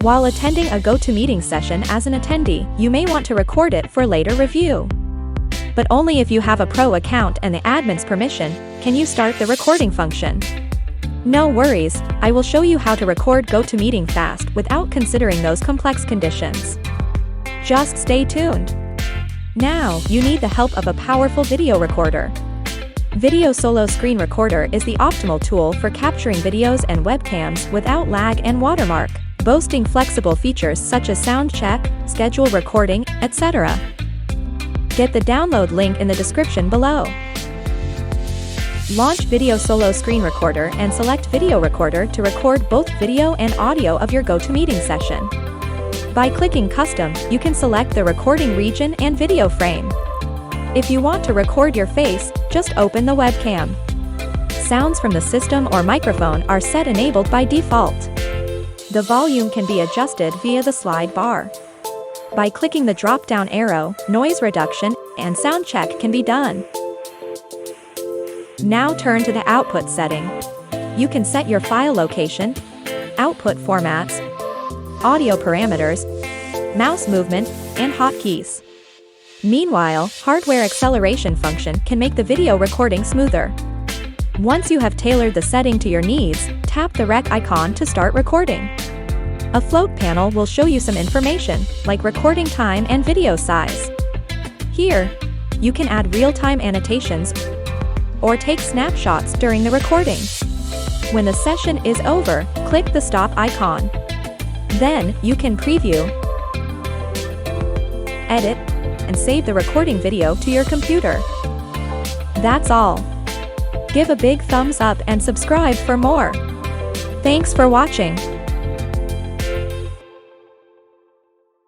While attending a GoToMeeting session as an attendee, you may want to record it for later review. But only if you have a pro account and the admin's permission can you start the recording function. No worries, I will show you how to record GoToMeeting fast without considering those complex conditions. Just stay tuned. Now, you need the help of a powerful video recorder. VideoSolo Screen Recorder is the optimal tool for capturing videos and webcams without lag and watermark, boasting flexible features such as sound check, schedule recording, etc. Get the download link in the description below. Launch VideoSolo Screen Recorder and select Video Recorder to record both video and audio of your GoToMeeting session. By clicking Custom, you can select the recording region and video frame. If you want to record your face, just open the webcam. Sounds from the system or microphone are set enabled by default. The volume can be adjusted via the slide bar. By clicking the drop-down arrow, noise reduction and sound check can be done. Now turn to the output setting. You can set your file location, output formats, audio parameters, mouse movement, and hotkeys. Meanwhile, hardware acceleration function can make the video recording smoother. Once you have tailored the setting to your needs, tap the rec icon to start recording. A float panel will show you some information, like recording time and video size. Here, you can add real-time annotations or take snapshots during the recording. When the session is over, click the stop icon. Then, you can preview, edit, and save the recording video to your computer. That's all. Give a big thumbs up and subscribe for more. Thanks for watching.